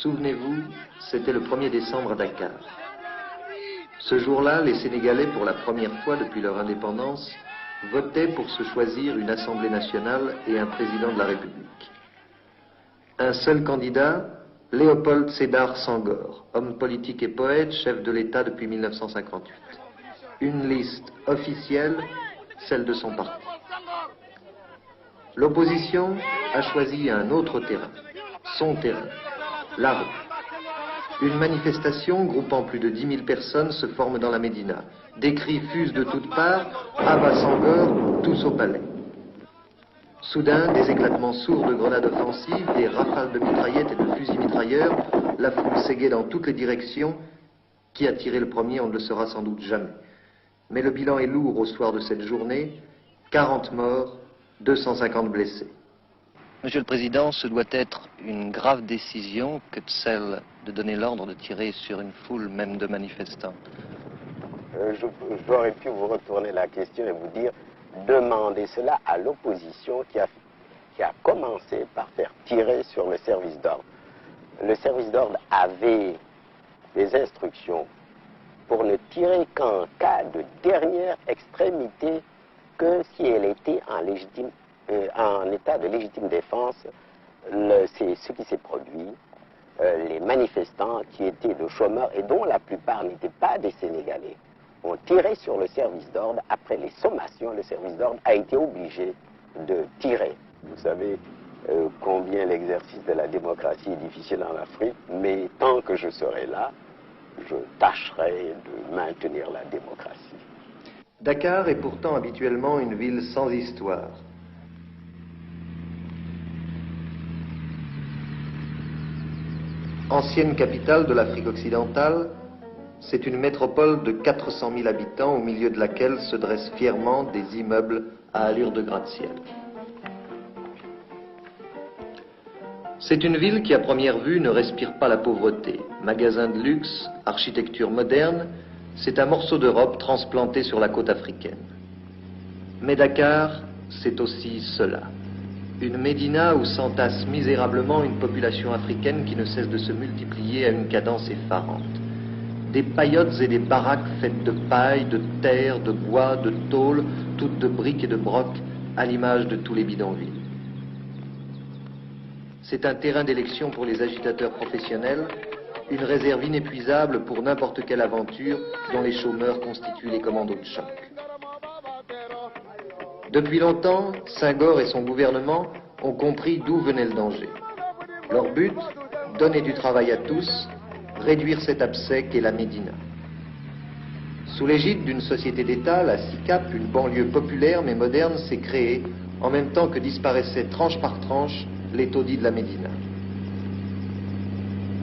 Souvenez-vous, c'était le 1er décembre à Dakar. Ce jour-là, les Sénégalais, pour la première fois depuis leur indépendance, votaient pour se choisir une Assemblée nationale et un président de la République. Un seul candidat, Léopold Sédar Senghor, homme politique et poète, chef de l'État depuis 1958. Une liste officielle, celle de son parti. L'opposition a choisi un autre terrain, son terrain, la rue. Une manifestation groupant plus de 10 000 personnes se forme dans la Médina. Des cris fusent de toutes parts, Abba Senghor, tous au palais. Soudain, des éclatements sourds de grenades offensives, des rafales de mitraillettes et de fusils mitrailleurs, la foule s'égaye dans toutes les directions. Qui a tiré le premier, on ne le saura sans doute jamais. Mais le bilan est lourd au soir de cette journée, 40 morts, 250 blessés. Monsieur le Président, ce doit être une grave décision que celle de donner l'ordre de tirer sur une foule, même de manifestants. J'aurais pu vous retourner la question et vous dire, demandez cela à l'opposition qui a commencé par faire tirer sur le service d'ordre. Le service d'ordre avait des instructions pour ne tirer qu'en cas de dernière extrémité, que si elle était en état de légitime défense. C'est ce qui s'est produit. Les manifestants qui étaient de chômeurs et dont la plupart n'étaient pas des Sénégalais ont tiré sur le service d'ordre. Après les sommations, le service d'ordre a été obligé de tirer. Vous savez combien l'exercice de la démocratie est difficile en Afrique, mais tant que je serai là, je tâcherai de maintenir la démocratie. Dakar est pourtant habituellement une ville sans histoire. Ancienne capitale de l'Afrique occidentale, c'est une métropole de 400 000 habitants au milieu de laquelle se dressent fièrement des immeubles à allure de gratte-ciel. C'est une ville qui, à première vue, ne respire pas la pauvreté. Magasins de luxe, architecture moderne, c'est un morceau d'Europe transplanté sur la côte africaine. Mais Dakar, c'est aussi cela. Une médina où s'entasse misérablement une population africaine qui ne cesse de se multiplier à une cadence effarante. Des paillotes et des baraques faites de paille, de terre, de bois, de tôle, toutes de briques et de brocs, à l'image de tous les bidonvilles. C'est un terrain d'élection pour les agitateurs professionnels, une réserve inépuisable pour n'importe quelle aventure dont les chômeurs constituent les commandos de choc. Depuis longtemps, Senghor et son gouvernement ont compris d'où venait le danger. Leur but, donner du travail à tous, réduire cet abcès qu'est la Médina. Sous l'égide d'une société d'État, la SICAP, une banlieue populaire mais moderne, s'est créée en même temps que disparaissait tranche par tranche les taudis de la Médina.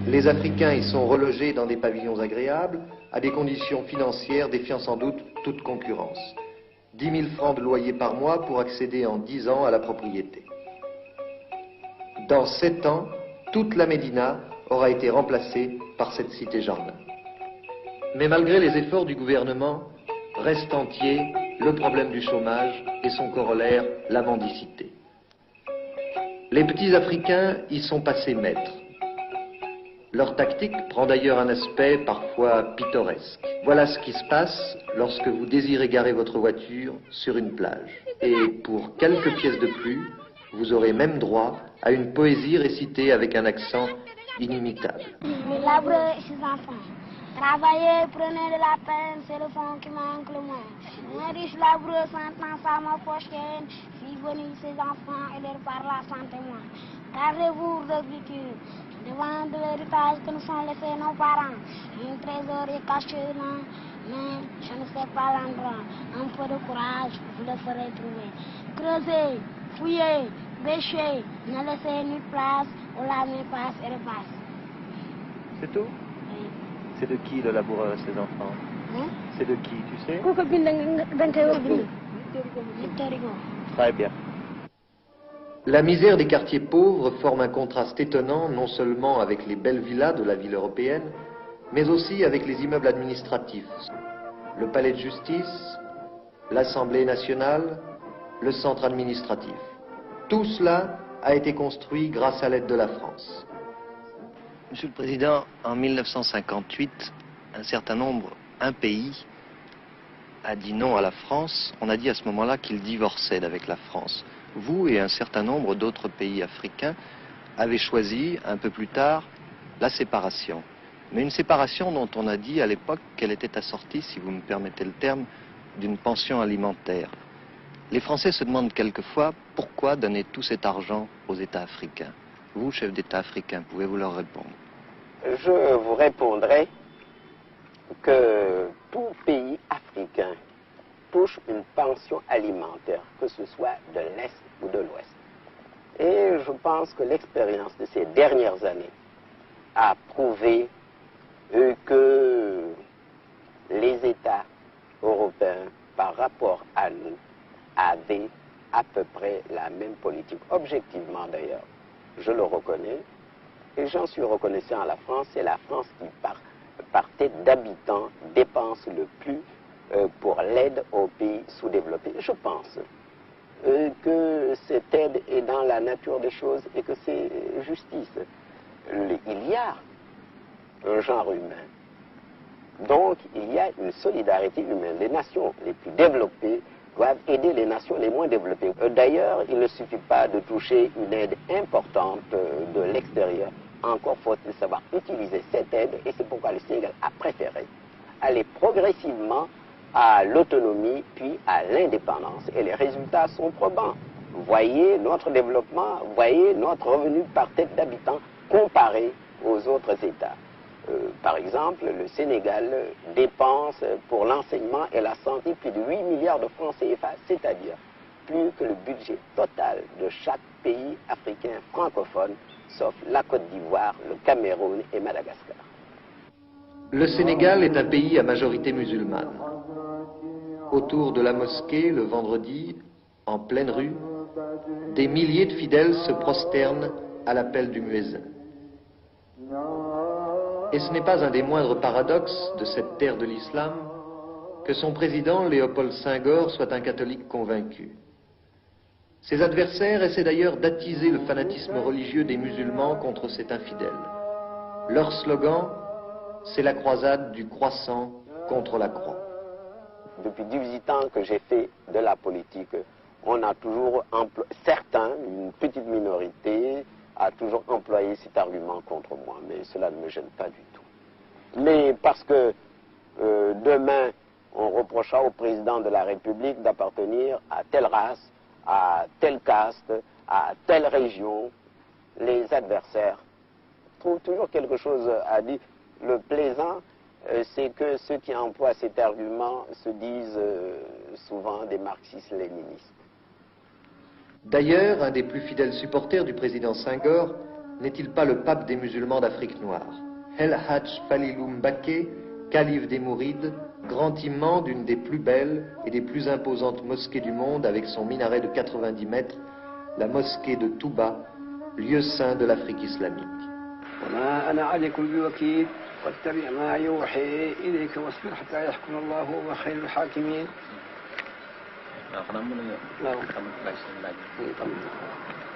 Les Africains y sont relogés dans des pavillons agréables, à des conditions financières défiant sans doute toute concurrence. 10 000 francs de loyer par mois pour accéder en 10 ans à la propriété. Dans 7 ans, toute la Médina aura été remplacée par cette cité-jardin. Mais malgré les efforts du gouvernement, reste entier le problème du chômage et son corollaire, la mendicité. Les petits Africains y sont passés maîtres. Leur tactique prend d'ailleurs un aspect parfois pittoresque. Voilà ce qui se passe lorsque vous désirez garer votre voiture sur une plage. Et pour quelques pièces de plus, vous aurez même droit à une poésie récitée avec un accent inimitable. Labourez ses enfants. Travaillez, prenez de la peine, c'est le fond qui manque le moins. Un riche laboureux s'entend sa ma prochaine, si venez ses enfants et leur par la santé moins. Gardez-vous d'agriculture. Devant de l'héritage que nous sont laissés nos parents. Un trésor est caché là, mais je ne sais pas l'endroit. Un peu de courage, vous le ferez trouver. Creusez, fouillez, bêchez, ne laissez ni place où la main passe et repasse. C'est tout? Oui. C'est de qui le laboureur et ses enfants? Hein? C'est de qui, tu sais? Victor Hugo. Très bien. La misère des quartiers pauvres forme un contraste étonnant non seulement avec les belles villas de la ville européenne, mais aussi avec les immeubles administratifs. Le palais de justice, l'Assemblée nationale, le centre administratif. Tout cela a été construit grâce à l'aide de la France. Monsieur le Président, en 1958, un pays a dit non à la France. On a dit à ce moment-là qu'il divorçait d'avec la France. Vous et un certain nombre d'autres pays africains avez choisi, un peu plus tard, la séparation. Mais une séparation dont on a dit à l'époque qu'elle était assortie, si vous me permettez le terme, d'une pension alimentaire. Les Français se demandent quelquefois pourquoi donner tout cet argent aux États africains. Vous, chef d'État africain, pouvez-vous leur répondre? Je vous répondrai que tout pays africain touche une pension alimentaire, que ce soit de l'Est ou de l'Ouest. Et je pense que l'expérience de ces dernières années a prouvé que les États européens, par rapport à nous, avaient à peu près la même politique. Objectivement d'ailleurs, je le reconnais, et j'en suis reconnaissant à la France. C'est la France qui, par tête d'habitants, dépense le plus pour l'aide aux pays sous-développés. Je pense que cette aide est dans la nature des choses et que c'est justice. Il y a un genre humain. Donc, il y a une solidarité humaine. Les nations les plus développées doivent aider les nations les moins développées. D'ailleurs, il ne suffit pas de toucher une aide importante de l'extérieur. Encore faut-il savoir utiliser cette aide, et c'est pourquoi le Sénégal a préféré aller progressivement à l'autonomie, puis à l'indépendance. Et les résultats sont probants. Voyez notre développement, voyez notre revenu par tête d'habitant comparé aux autres États. Par exemple, le Sénégal dépense pour l'enseignement et la santé plus de 8 milliards de francs CFA, c'est-à-dire plus que le budget total de chaque pays africain francophone, sauf la Côte d'Ivoire, le Cameroun et Madagascar. Le Sénégal est un pays à majorité musulmane. Autour de la mosquée, le vendredi, en pleine rue, des milliers de fidèles se prosternent à l'appel du muezzin. Et ce n'est pas un des moindres paradoxes de cette terre de l'islam que son président, Léopold Senghor, soit un catholique convaincu. Ses adversaires essaient d'ailleurs d'attiser le fanatisme religieux des musulmans contre cet infidèle. Leur slogan, c'est la croisade du croissant contre la croix. Depuis 18 ans que j'ai fait de la politique, on a toujours certains, une petite minorité, a toujours employé cet argument contre moi, mais cela ne me gêne pas du tout. Mais parce que demain, on reprochera au président de la République d'appartenir à telle race, à telle caste, à telle région, les adversaires trouvent toujours quelque chose à dire. Le plaisant, c'est que ceux qui emploient cet argument se disent souvent des marxistes-léninistes. D'ailleurs, un des plus fidèles supporters du président Senghor n'est-il pas le pape des musulmans d'Afrique noire, El Hadj Falilou Mbacké, calife des Mourides, grand imam d'une des plus belles et des plus imposantes mosquées du monde avec son minaret de 90 mètres, la mosquée de Touba, lieu saint de l'Afrique islamique.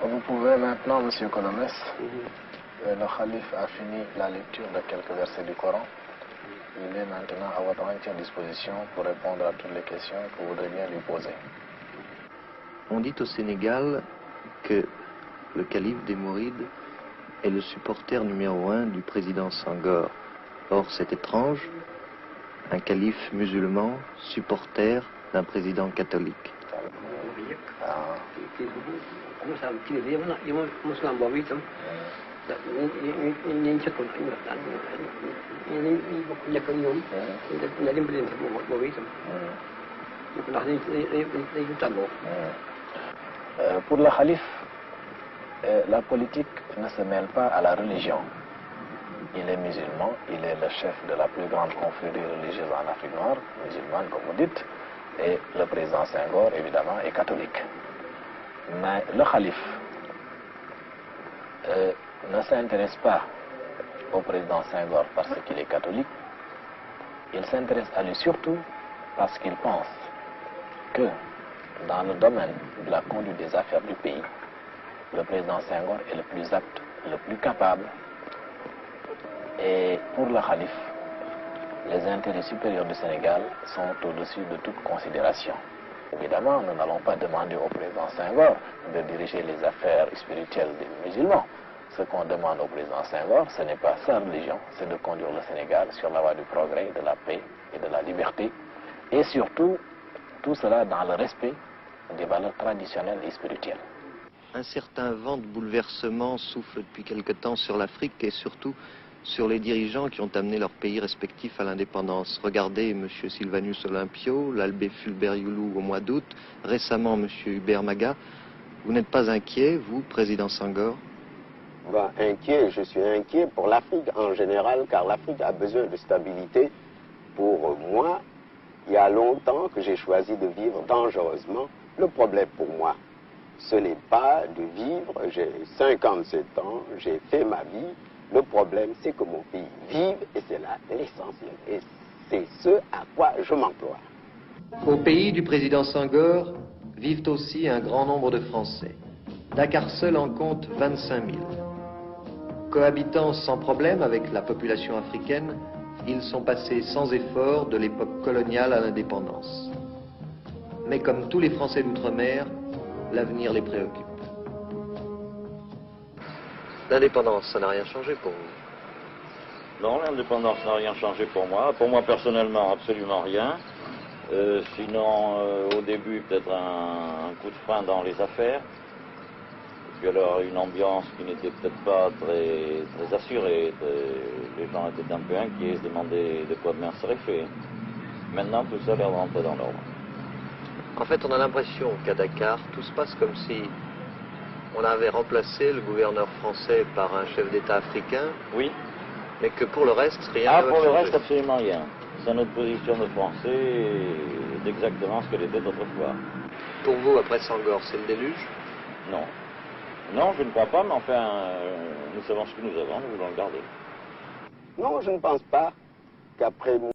Vous pouvez maintenant, Monsieur Colomès, le calife a fini la lecture de quelques versets du Coran. Il est maintenant à votre entière disposition pour répondre à toutes les questions que vous voudrez bien lui poser. On dit au Sénégal que le calife des Mourides est le supporter numéro 1 du président Senghor. Or, c'est étrange, un calife musulman, supporter d'un président catholique. Pour le calife, la politique ne se mêle pas à la religion. Il est musulman, il est le chef de la plus grande confrérie religieuse en Afrique noire, musulmane comme vous dites, et le président Senghor, évidemment, est catholique. Mais le calife ne s'intéresse pas au président Senghor parce qu'il est catholique, il s'intéresse à lui surtout parce qu'il pense que dans le domaine de la conduite des affaires du pays, le président Senghor est le plus apte, le plus capable. Et pour le Khalif, les intérêts supérieurs du Sénégal sont au-dessus de toute considération. Évidemment, nous n'allons pas demander au président Senghor de diriger les affaires spirituelles des musulmans. Ce qu'on demande au président Senghor, ce n'est pas sa religion, c'est de conduire le Sénégal sur la voie du progrès, de la paix et de la liberté. Et surtout, tout cela dans le respect des valeurs traditionnelles et spirituelles. Un certain vent de bouleversement souffle depuis quelque temps sur l'Afrique et surtout sur les dirigeants qui ont amené leurs pays respectifs à l'indépendance. Regardez M. Sylvanus Olympio, l'Albé Fulbert Youlou au mois d'août, récemment M. Hubert Maga. Vous n'êtes pas inquiet, vous, président Senghor? Inquiet, je suis inquiet pour l'Afrique en général, car l'Afrique a besoin de stabilité. Pour moi, il y a longtemps que j'ai choisi de vivre dangereusement. Le problème pour moi, ce n'est pas de vivre, j'ai 57 ans, j'ai fait ma vie. Le problème, c'est que mon pays vive, et c'est là l'essentiel. Et c'est ce à quoi je m'emploie. Au pays du président Senghor vivent aussi un grand nombre de Français. Dakar seul en compte 25 000. Cohabitant sans problème avec la population africaine, ils sont passés sans effort de l'époque coloniale à l'indépendance. Mais comme tous les Français d'outre-mer, l'avenir les préoccupe. L'indépendance, ça n'a rien changé pour vous? Non, l'indépendance n'a rien changé pour moi. Pour moi, personnellement, absolument rien. Sinon, au début, peut-être un coup de frein dans les affaires. Et puis alors, une ambiance qui n'était peut-être pas très assurée. Les gens étaient un peu inquiets, se demandaient de quoi demain serait fait. Maintenant, tout ça a l'air de rentrer dans l'ordre. En fait, on a l'impression qu'à Dakar, tout se passe comme si on avait remplacé le gouverneur français par un chef d'État africain. Oui. Mais que pour le reste, rien ne va pour le changer. reste, absolument rien. C'est notre position de Français d'exactement ce qu'elle était autrefois. Pour vous, après Senghor, c'est le déluge? Non. Non, je ne crois pas, mais enfin, nous savons ce que nous avons, nous voulons le garder. Non, je ne pense pas qu'après